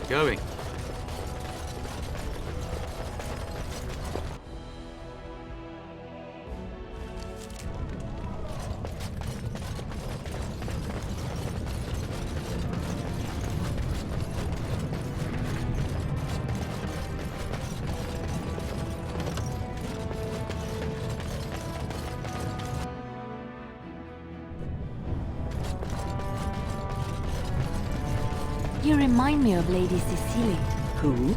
going. You remind me of Lady Cecilie. Who?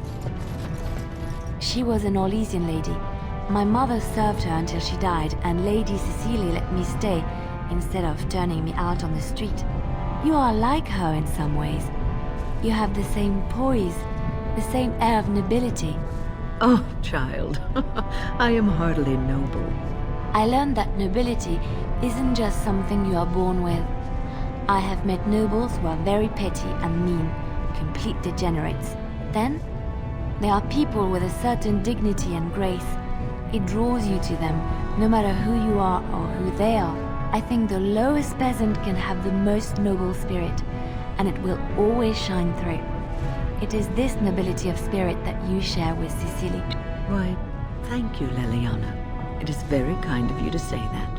She was an Orlesian lady. My mother served her until she died, and Lady Cecilie let me stay instead of turning me out on the street. You are like her in some ways. You have the same poise, the same air of nobility. Oh, child, I am hardly noble. I learned that nobility isn't just something you are born with. I have met nobles who are very petty and mean, complete degenerates. Then, there are people with a certain dignity and grace. It draws you to them, no matter who you are or who they are. I think the lowest peasant can have the most noble spirit, and it will always shine through. It is this nobility of spirit that you share with Cecilie. Why, thank you, Leliana. It is very kind of you to say that.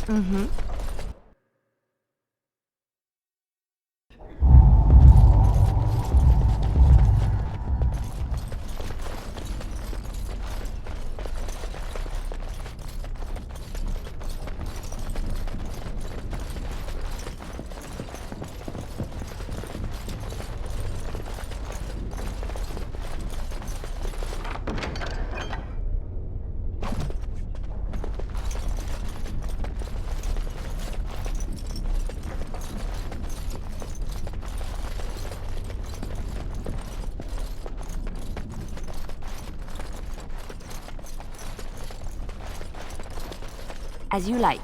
Mm-hmm. As you like.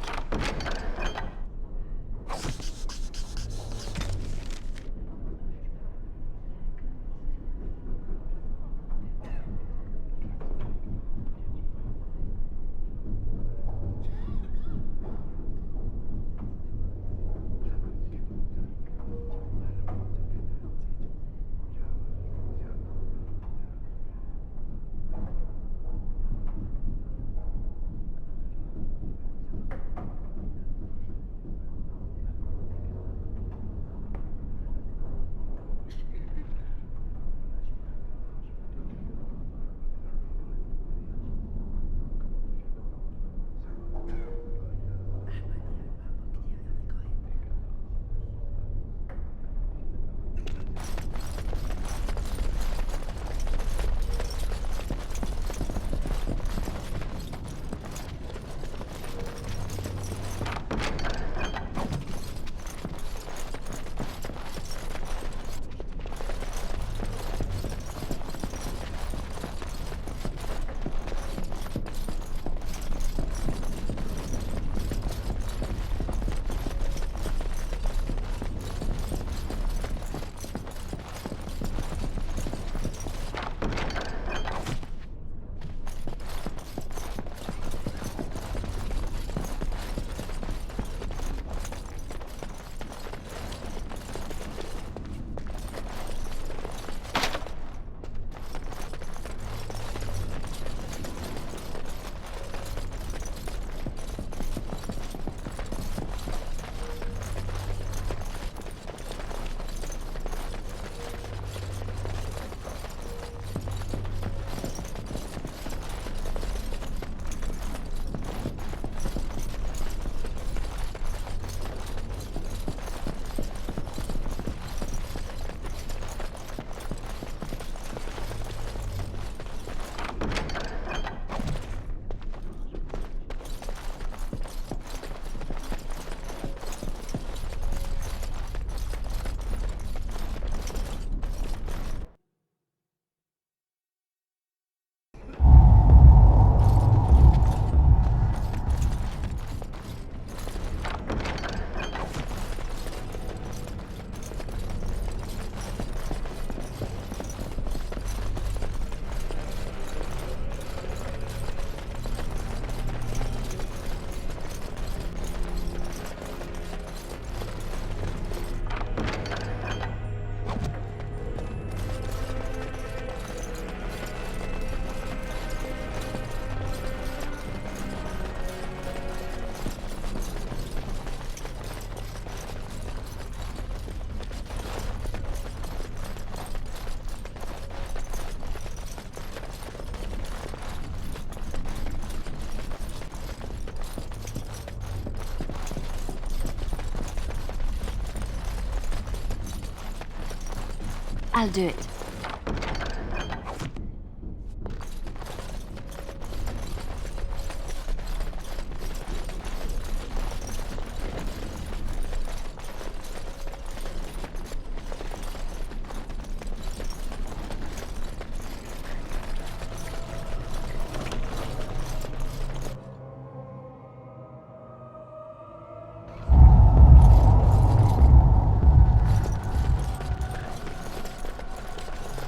I'll do it.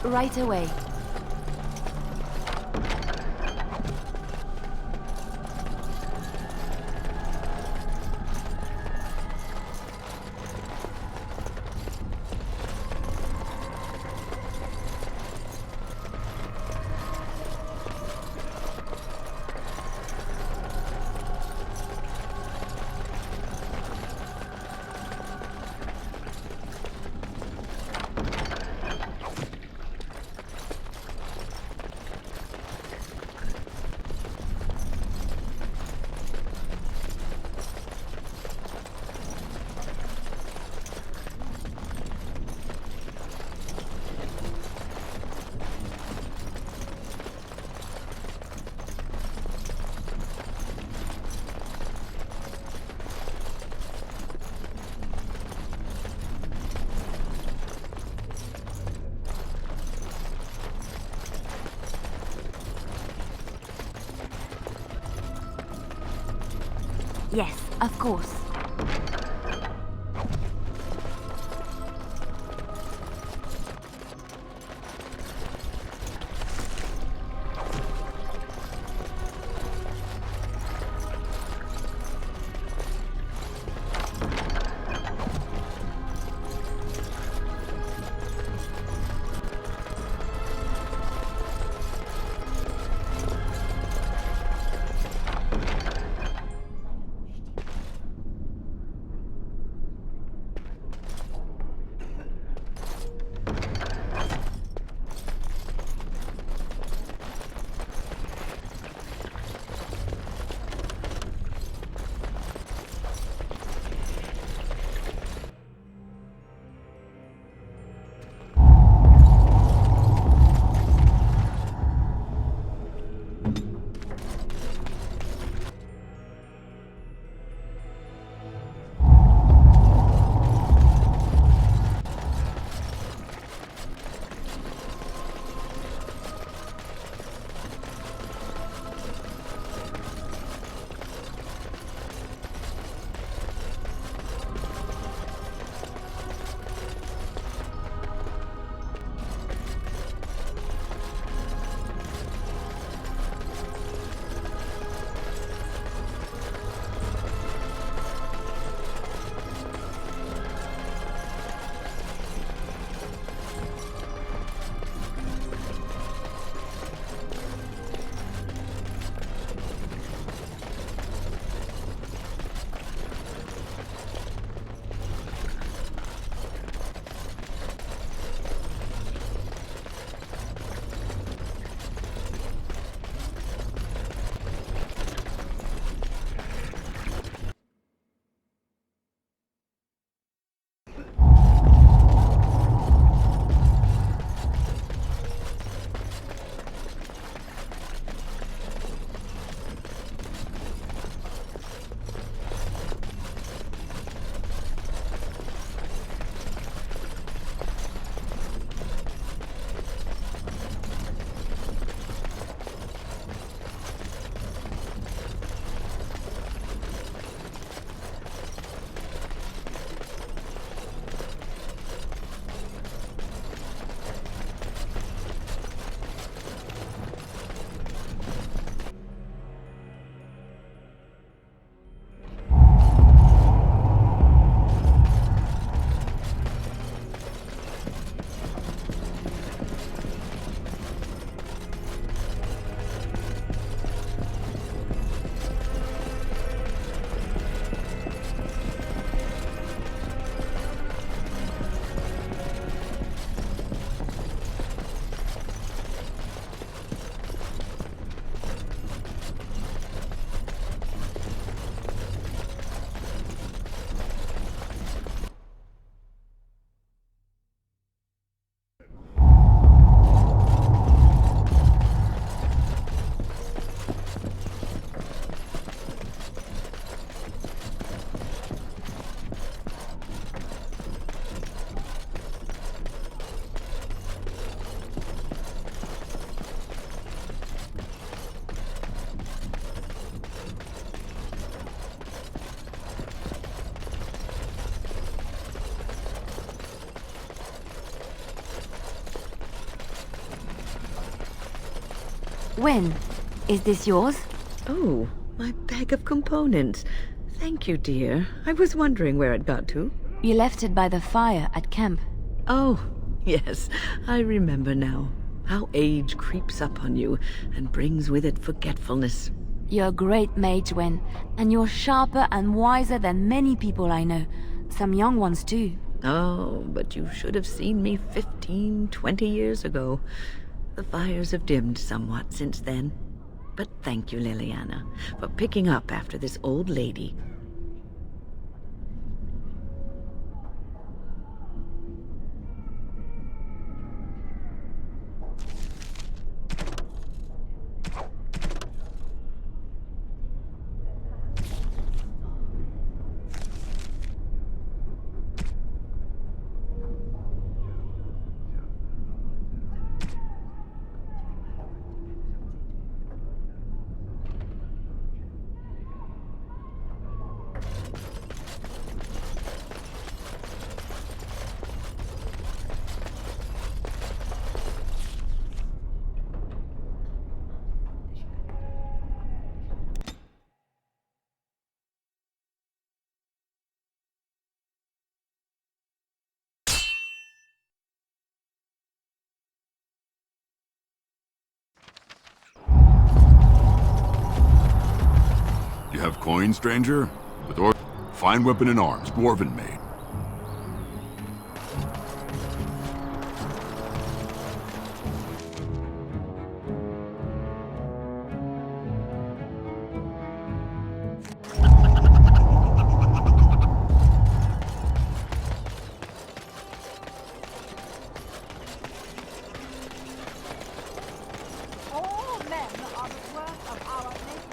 Right away. Yes, of course. When? Is this yours? Oh, my bag of components. Thank you, dear. I was wondering where it got to. You left it by the fire at camp. Oh, yes, I remember now. How age creeps up on you and brings with it forgetfulness. You're a great mage, Wen, and you're sharper and wiser than many people I know. Some young ones, too. Oh, but you should have seen me 15, 20 years ago. The fires have dimmed somewhat since then. But thank you, Liliana, for picking up after this old lady. have coin, stranger? With or fine weapon and arms, dwarven made. All men are the work of our nation.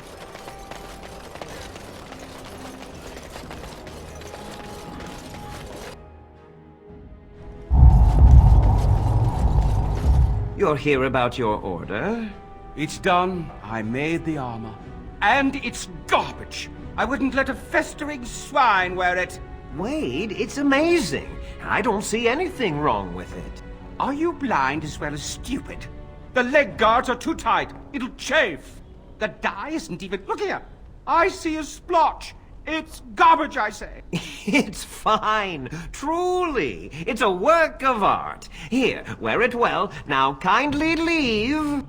You're here about your order? It's done. I made the armor. And it's garbage. I wouldn't let a festering swine wear it. Wade, it's amazing. I don't see anything wrong with it. Are you blind as well as stupid? The leg guards are too tight. It'll chafe. The dye isn't even... Look here. I see a splotch. It's garbage, I say. It's fine. Truly. It's a work of art. Here, wear it well. Now kindly leave.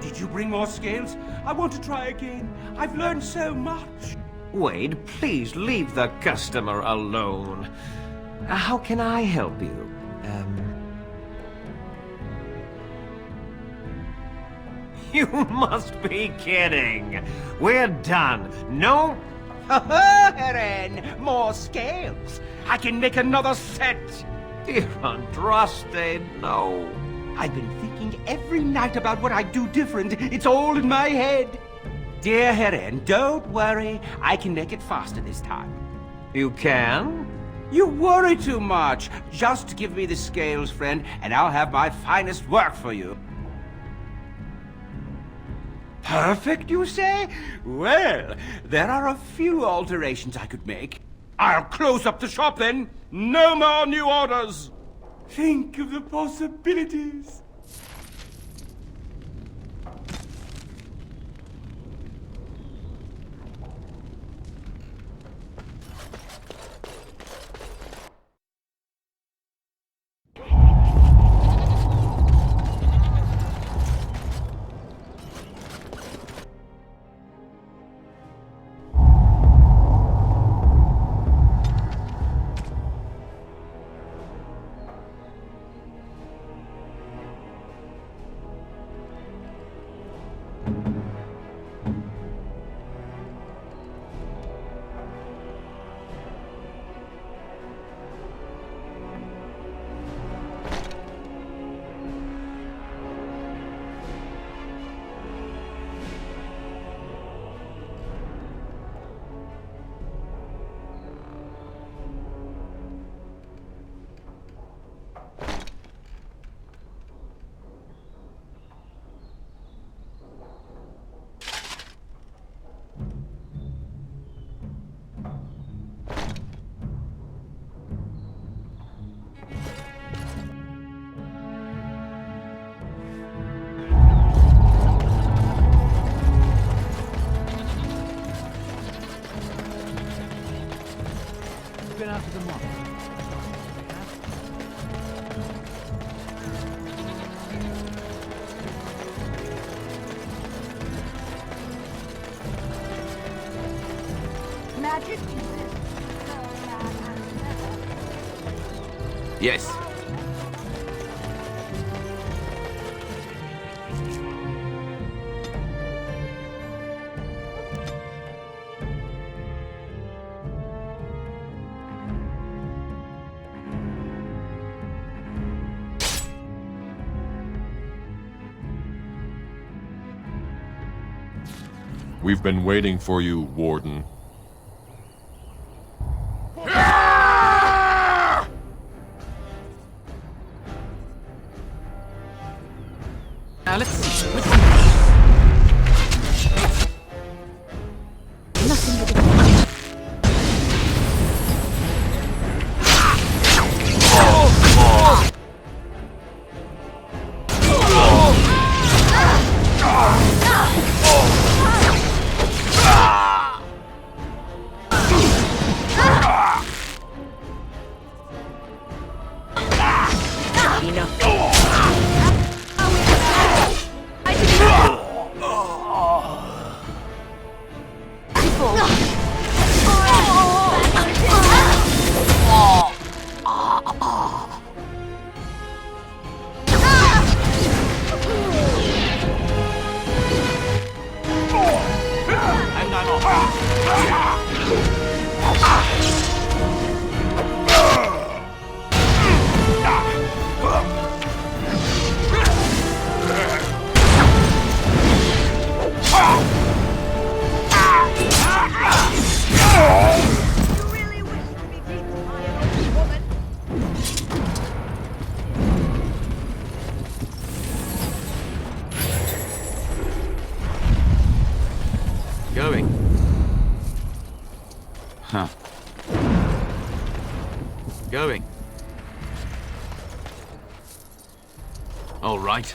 Did you bring more scales? I want to try again. I've learned so much. Wade, please leave the customer alone. How can I help you? You must be kidding. We're done. No... Heren, more scales. I can make another set. Dear Andraste, no. I've been thinking every night about what I do different. It's all in my head. Dear Heren, don't worry. I can make it faster this time. You can? You worry too much. Just give me the scales, friend, and I'll have my finest work for you. Perfect, you say? Well, there are a few alterations I could make. I'll close up the shop then. No more new orders. Think of the possibilities. Magic uses so bad and never. Yes. We've been waiting for you, Warden. Now let's... Going. All right.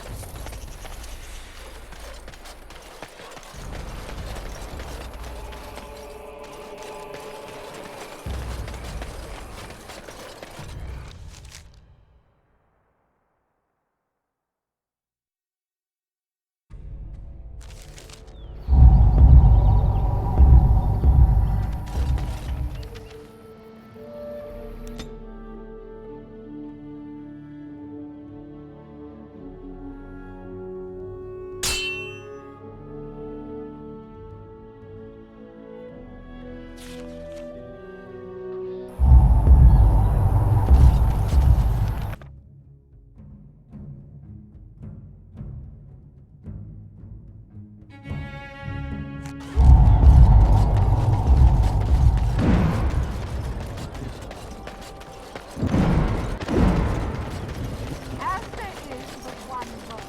As there is but one world,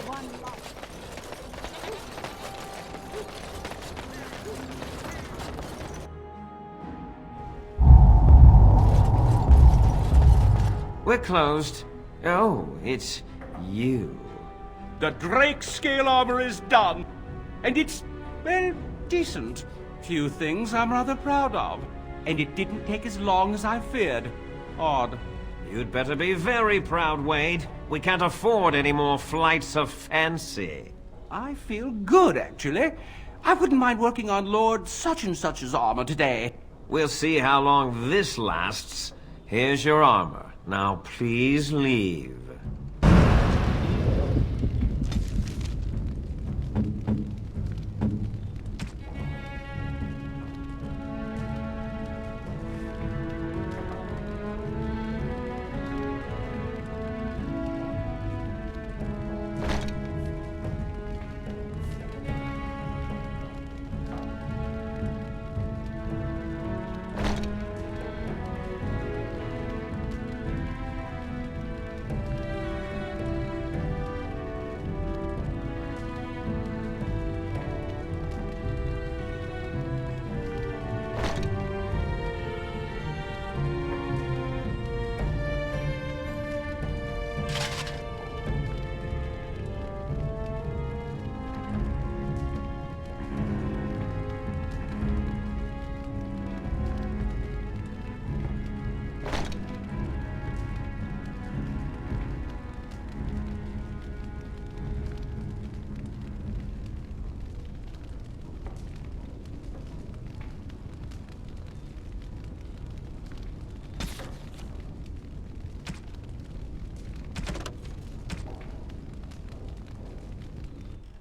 one life. We're closed. Oh, it's you. The Drake scale armor is done. And it's, well, decent. Few things I'm rather proud of. And it didn't take as long as I feared. Odd. You'd better be very proud, Wade. We can't afford any more flights of fancy. I feel good, actually. I wouldn't mind working on Lord such-and-such's armor today. We'll see how long this lasts. Here's your armor. Now please leave.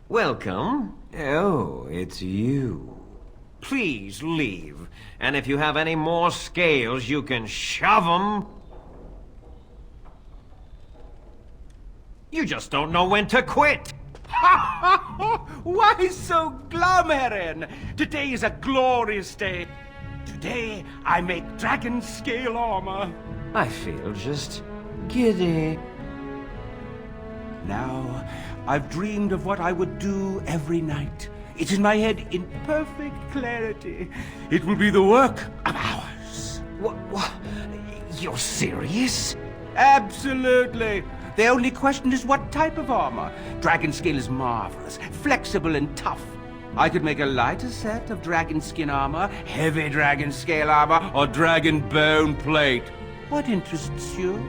Welcome. Oh, it's you. Please leave. And if you have any more scales, you can shove them. You just don't know when to quit. Why so glum, Heron? Today is a glorious day. Today, I make dragon scale armor. I feel just giddy. Now, I've dreamed of what I would do every night. It's in my head in perfect clarity. It will be the work of hours. What? You're serious? Absolutely. The only question is what type of armor. Dragon scale is marvelous, flexible and tough. I could make a lighter set of dragon skin armor, heavy dragon scale armor, or dragon bone plate. What interests you?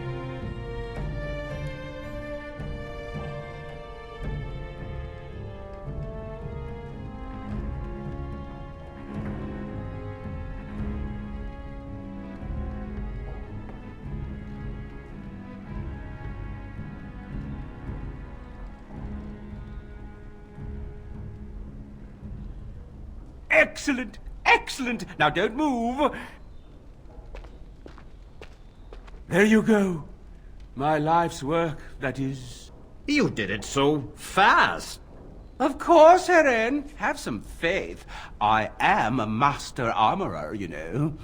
Excellent! Excellent! Now don't move! There you go. My life's work, that is. You did it so fast. Of course, Heron. Have some faith. I am a master armorer, you know.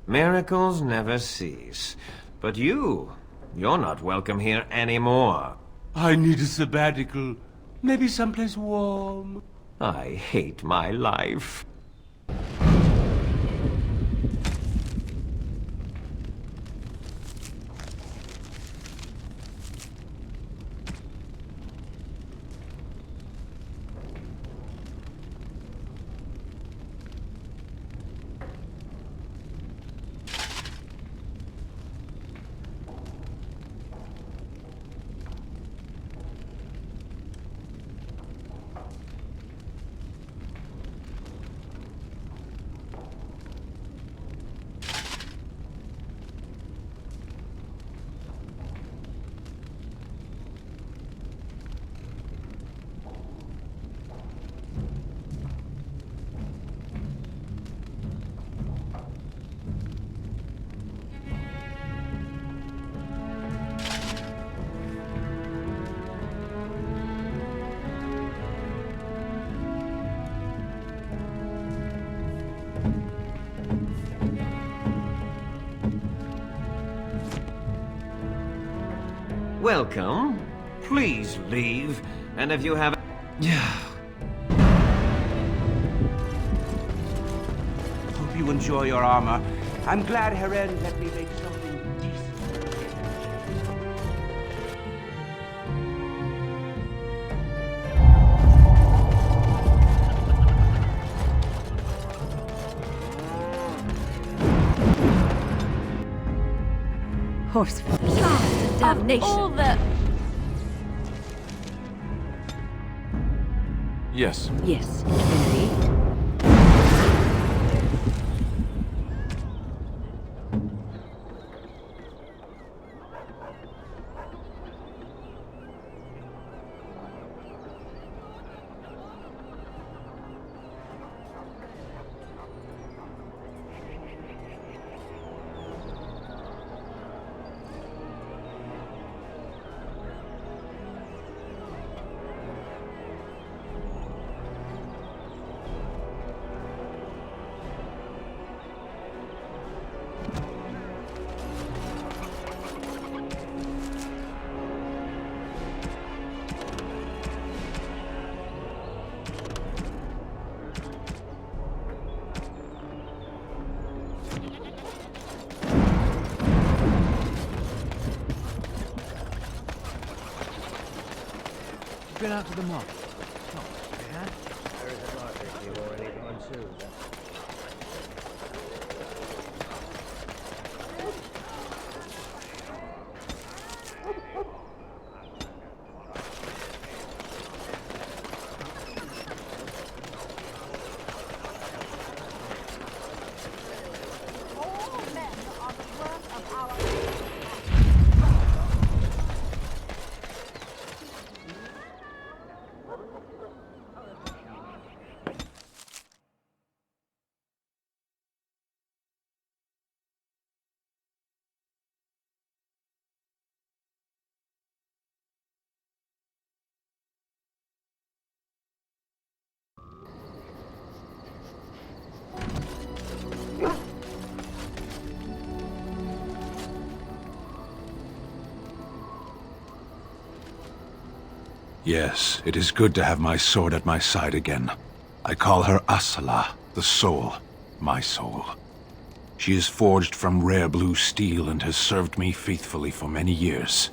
Miracles never cease. But you're not welcome here anymore. I need a sabbatical. Maybe someplace warm. I hate my life. Welcome. Please leave. And if you have... Hope you enjoy your armor. I'm glad Heren let me make something decent. Horse damnation. All the... Yes. Yes, indeed. Been out to the market. All men are the work of our... Yes, it is good to have my sword at my side again. I call her Asala, the soul, my soul. She is forged from rare blue steel and has served me faithfully for many years.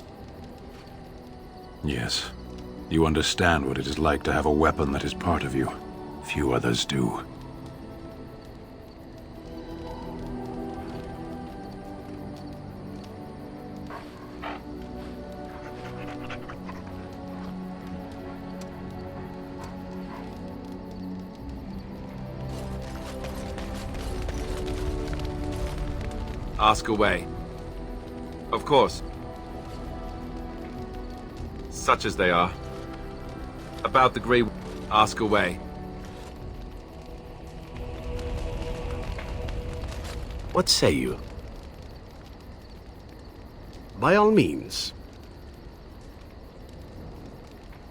Yes, you understand what it is like to have a weapon that is part of you. Few others do. Ask away. Of course. Such as they are. About the Grey... Ask away. What say you? By all means.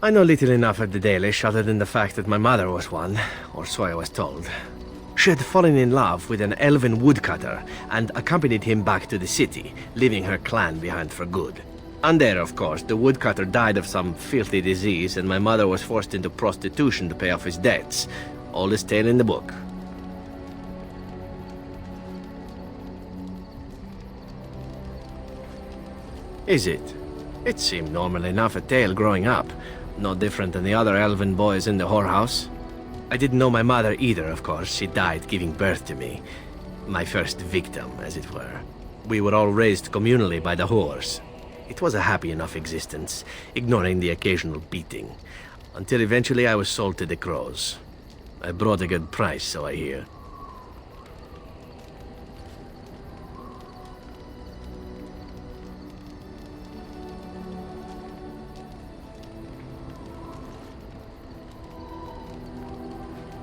I know little enough of the Dalish other than the fact that my mother was one, or so I was told. She had fallen in love with an elven woodcutter and accompanied him back to the city, leaving her clan behind for good. And there, of course, the woodcutter died of some filthy disease and my mother was forced into prostitution to pay off his debts. Oldest tale in the book. Is it? It seemed normal enough a tale growing up. No different than the other elven boys in the whorehouse. I didn't know my mother either, of course. She died giving birth to me. My first victim, as it were. We were all raised communally by the whores. It was a happy enough existence, ignoring the occasional beating. Until eventually I was sold to the crows. I brought a good price, so I hear.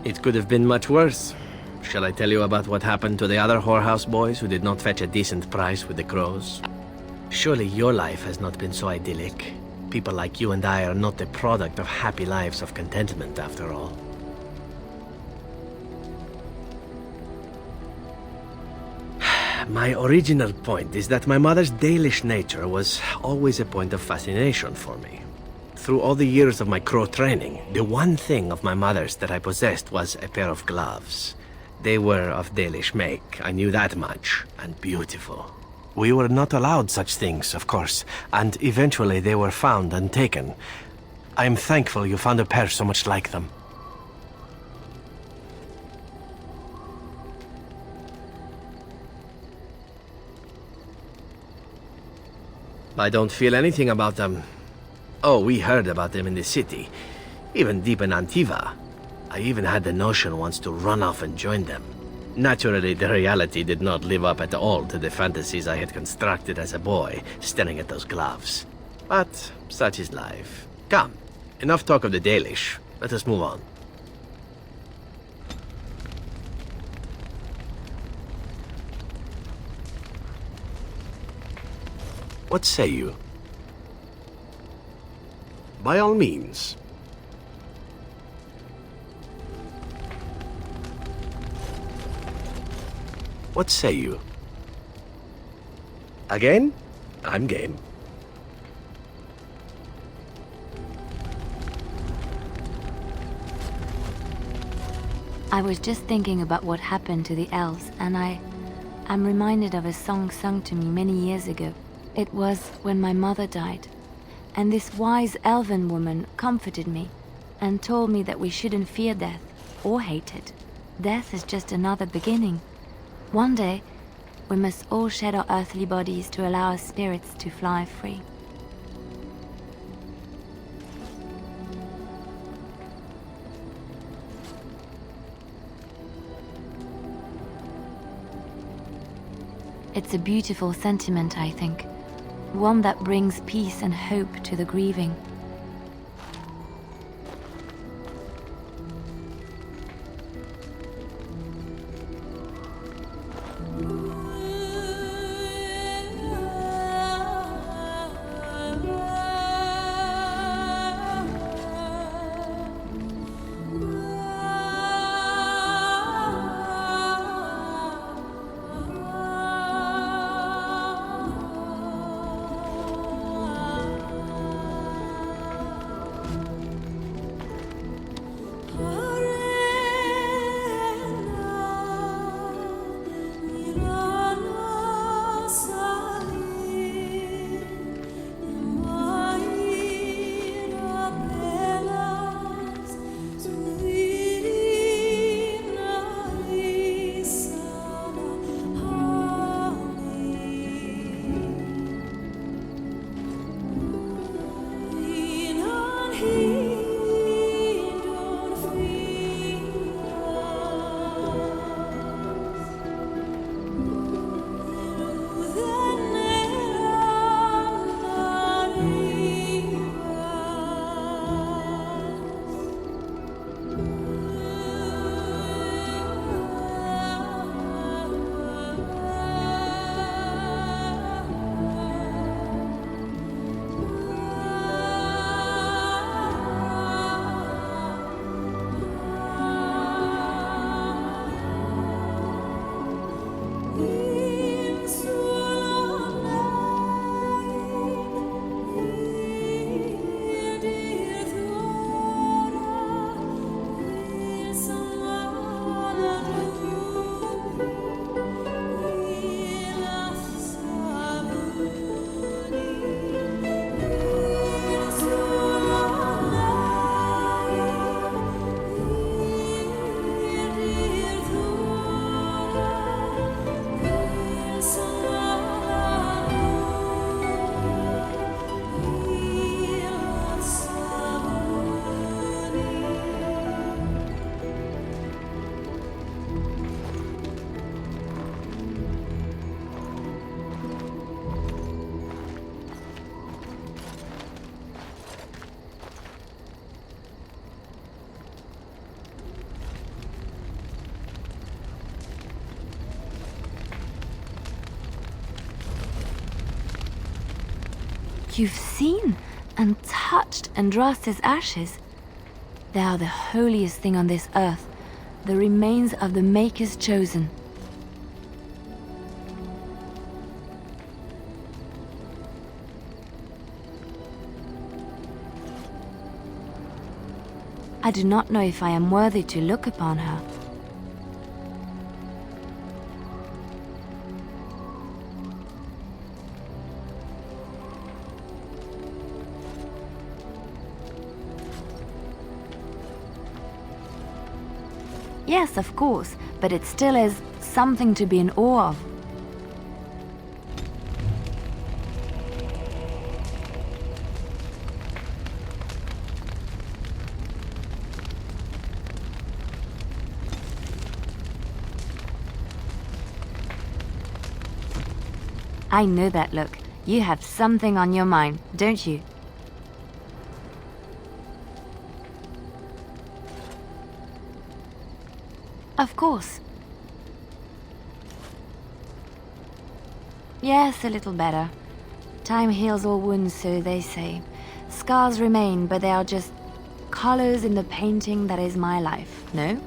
It could have been much worse. Shall I tell you about what happened to the other whorehouse boys who did not fetch a decent price with the crows? Surely your life has not been so idyllic. People like you and I are not the product of happy lives of contentment, after all. My original point is that my mother's Dalish nature was always a point of fascination for me. Through all the years of my crow training, the one thing of my mother's that I possessed was a pair of gloves. They were of Dalish make, I knew that much, and beautiful. We were not allowed such things, of course, and eventually they were found and taken. I am thankful you found a pair so much like them. I don't feel anything about them. Oh, we heard about them in the city, even deep in Antiva. I even had the notion once to run off and join them. Naturally, the reality did not live up at all to the fantasies I had constructed as a boy, staring at those gloves. But such is life. Come, enough talk of the Dalish. Let us move on. What say you? By all means. What say you? Again? I'm game. I was just thinking about what happened to the elves, and I'm reminded of a song sung to me many years ago. It was when my mother died, and this wise elven woman comforted me and told me that we shouldn't fear death or hate it. Death is just another beginning. One day, we must all shed our earthly bodies to allow our spirits to fly free. It's a beautiful sentiment, I think. One that brings peace and hope to the grieving. You've seen and touched Andraste's ashes. They are the holiest thing on this earth, the remains of the Maker's chosen. I do not know if I am worthy to look upon her. Yes, of course, but it still is something to be in awe of. I know that look. You have something on your mind, don't you? Of course. Yes, a little better. Time heals all wounds, so they say. Scars remain, but they are just colors in the painting that is my life, no?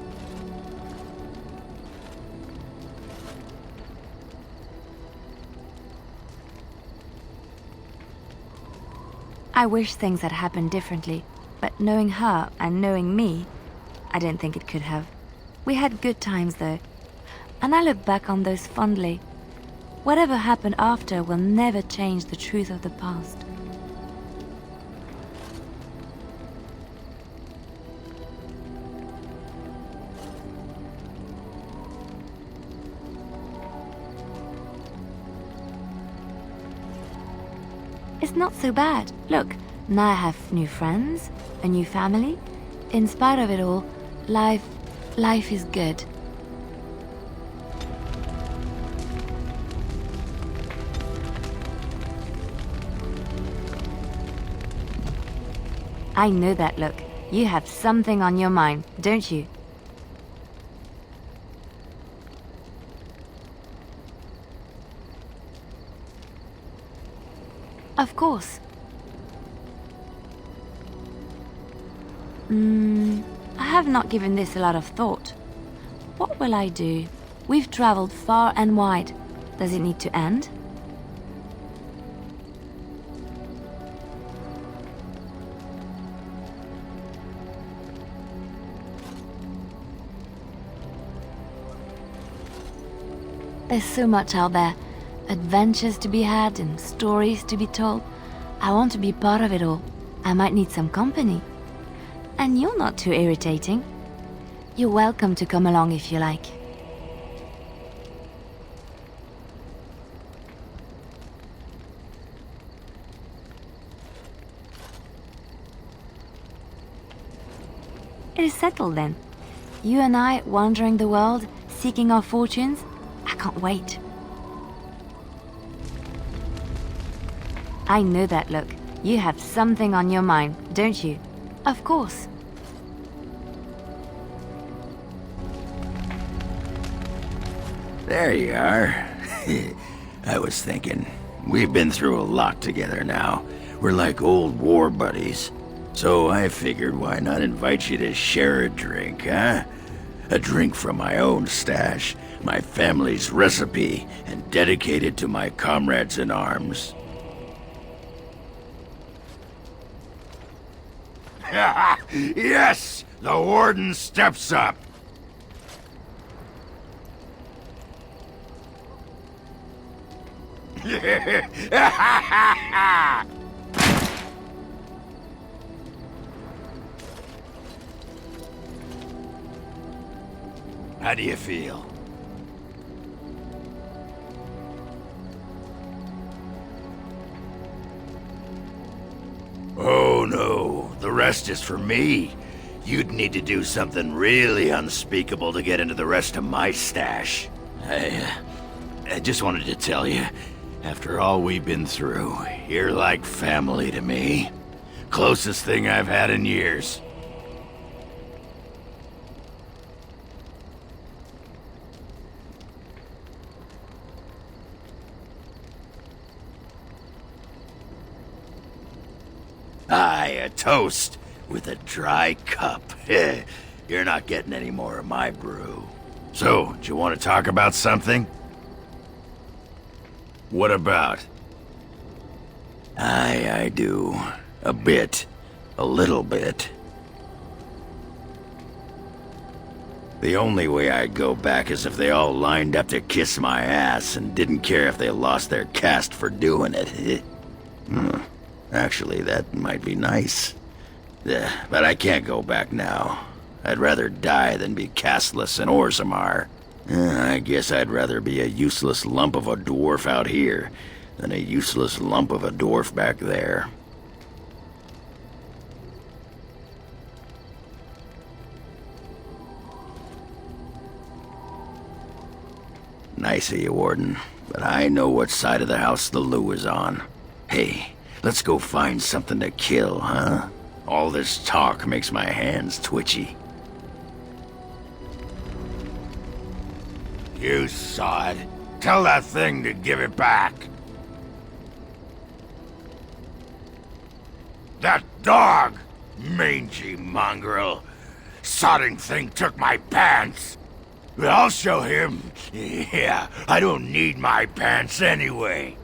I wish things had happened differently, but knowing her and knowing me, I don't think it could have. We had good times though, and I look back on those fondly. Whatever happened after will never change the truth of the past. It's not so bad. Look, now I have new friends, a new family. In spite of it all, life is good. I know that look. You have something on your mind, don't you? Of course. I have not given this a lot of thought. What will I do? We've traveled far and wide. Does it need to end? There's so much out there. Adventures to be had and stories to be told. I want to be part of it all. I might need some company. And you're not too irritating. You're welcome to come along if you like. It is settled then. You and I wandering the world, seeking our fortunes. I can't wait. I know that look. You have something on your mind, don't you? Of course. There you are. I was thinking, we've been through a lot together now. We're like old war buddies. So I figured why not invite you to share a drink, huh? A drink from my own stash, my family's recipe, and dedicated to my comrades in arms. Yes! The warden steps up! How do you feel? Oh no, the rest is for me. You'd need to do something really unspeakable to get into the rest of my stash. I just wanted to tell you, after all we've been through, you're like family to me. Closest thing I've had in years. Aye, a toast with a dry cup. You're not getting any more of my brew. So, do you want to talk about something? What about? Aye, I do. A bit. A little bit. The only way I'd go back is if they all lined up to kiss my ass and didn't care if they lost their caste for doing it. Actually, that might be nice. But I can't go back now. I'd rather die than be casteless in Orzammar. I guess I'd rather be a useless lump of a dwarf out here than a useless lump of a dwarf back there. Nice of you, Warden, but I know what side of the house the Lou is on. Hey, let's go find something to kill, huh? All this talk makes my hands twitchy. You sod. Tell that thing to give it back. That dog! Mangy mongrel. Sodding thing took my pants. But I'll show him. Yeah, I don't need my pants anyway.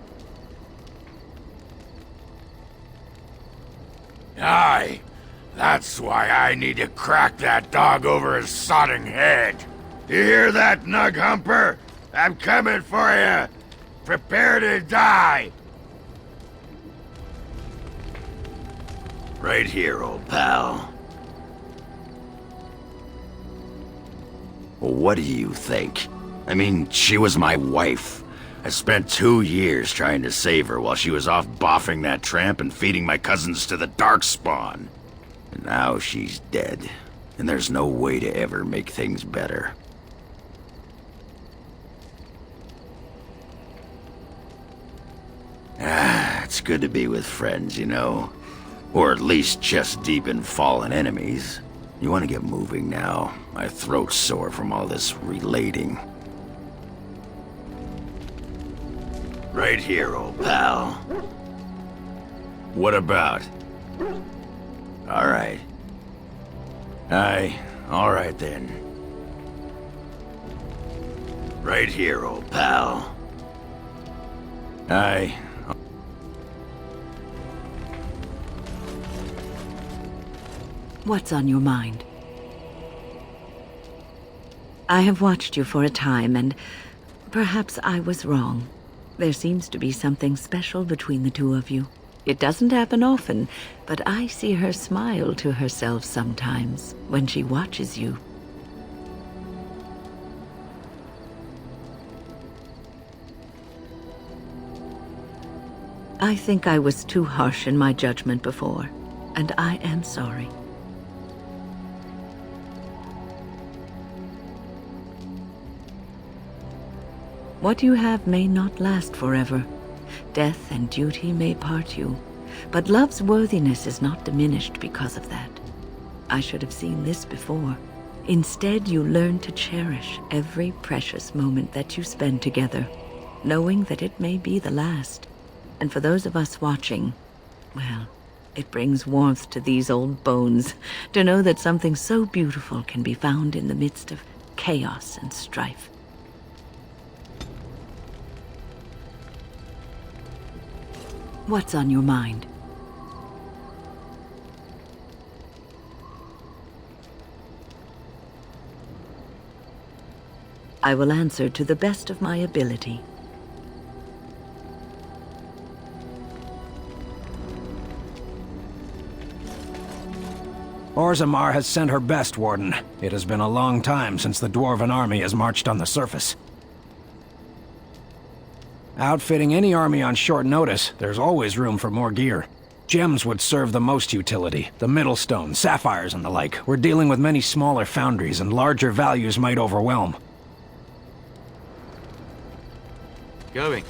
Aye, that's why I need to crack that dog over his sodding head. You hear that, Nug Humper? I'm coming for you. Prepare to die. Right here, old pal. Well, what do you think? I mean, she was my wife. I spent 2 years trying to save her while she was off boffing that tramp and feeding my cousins to the Darkspawn. And now she's dead, and there's no way to ever make things better. It's good to be with friends, you know. Or at least chest deep in fallen enemies. You want to get moving now? My throat's sore from all this relating. Right here, old pal. What about? All right. Aye, all right then. Right here, old pal. Aye. What's on your mind? I have watched you for a time, and perhaps I was wrong. There seems to be something special between the two of you. It doesn't happen often, but I see her smile to herself sometimes when she watches you. I think I was too harsh in my judgment before, and I am sorry. What you have may not last forever. Death and duty may part you, but love's worthiness is not diminished because of that. I should have seen this before. Instead, you learn to cherish every precious moment that you spend together, knowing that it may be the last. And for those of us watching, well, it brings warmth to these old bones to know that something so beautiful can be found in the midst of chaos and strife. What's on your mind? I will answer to the best of my ability. Orzammar has sent her best, Warden. It has been a long time since the Dwarven army has marched on the surface. Outfitting any army on short notice, there's always room for more gear. Gems would serve the most utility. The Middlestone, sapphires, and the like. We're dealing with many smaller foundries, and larger values might overwhelm. Going.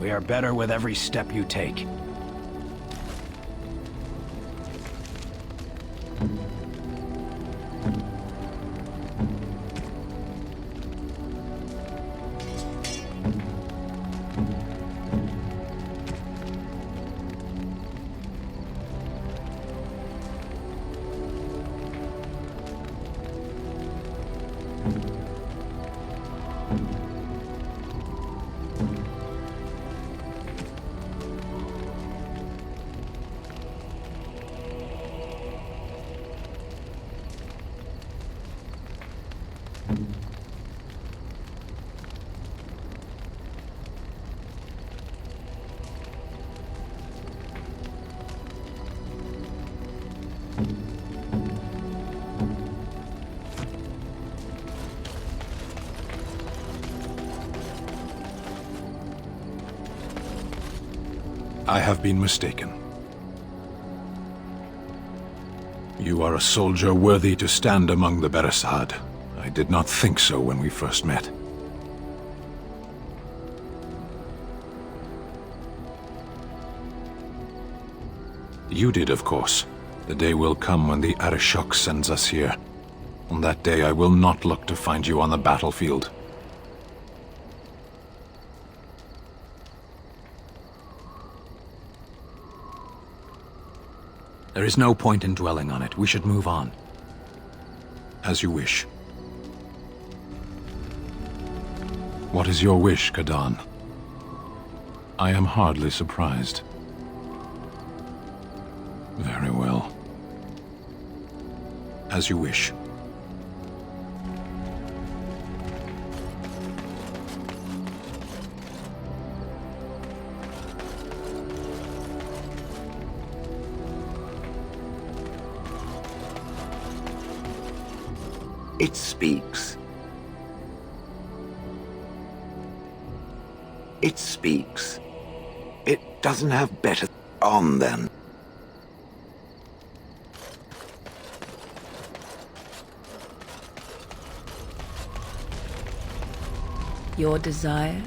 We are better with every step you take. I have been mistaken. You are a soldier worthy to stand among the Beresad. I did not think so when we first met. You did, of course. The day will come when the Arishok sends us here. On that day, I will not look to find you on the battlefield. There is no point in dwelling on it. We should move on. As you wish. What is your wish, Kadan? I am hardly surprised. Very well. As you wish. It speaks. It speaks. It doesn't have better on then. Your desire?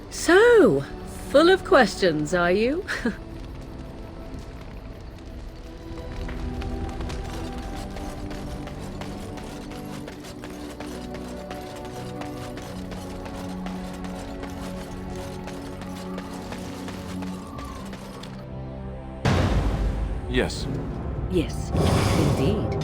So, full of questions, are you? Yes. Yes, indeed.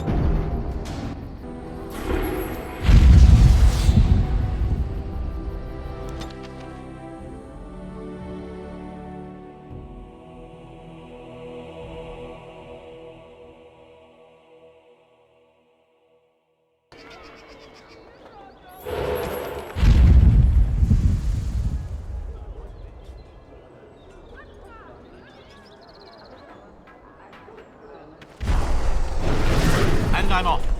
I'm off.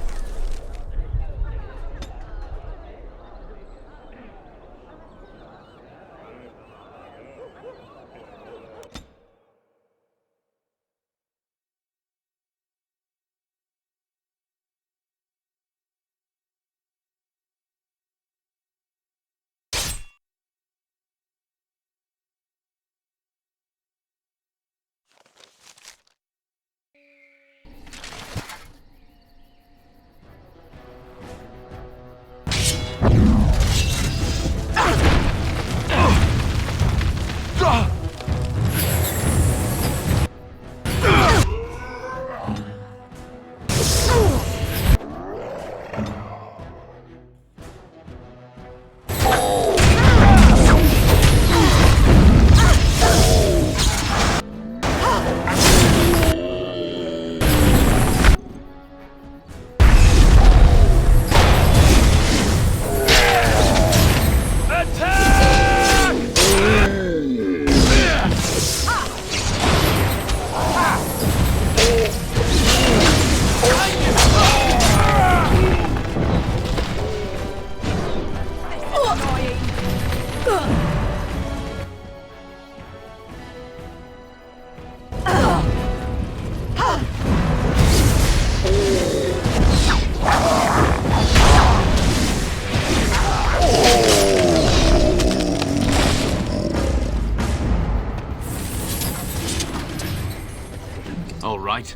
All right.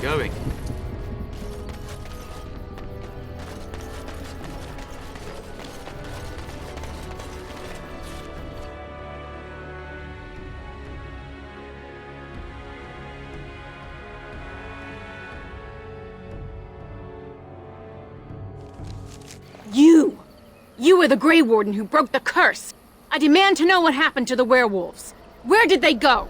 Going. You were the Grey Warden who broke the curse. I demand to know what happened to the werewolves. Where did they go?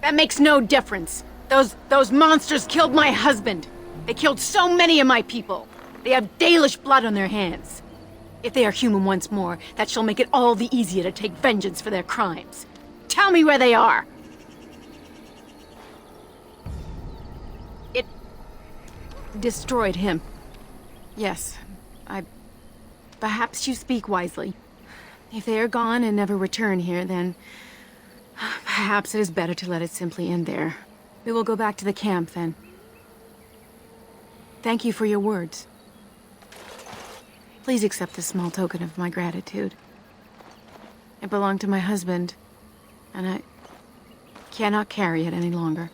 That makes no difference. Those monsters killed my husband. They killed so many of my people. They have Dalish blood on their hands. If they are human once more, that shall make it all the easier to take vengeance for their crimes. Tell me where they are. It destroyed him. Yes, perhaps you speak wisely. If they are gone and never return here, then perhaps it is better to let it simply end there. We will go back to the camp, then. Thank you for your words. Please accept this small token of my gratitude. It belonged to my husband, and I cannot carry it any longer.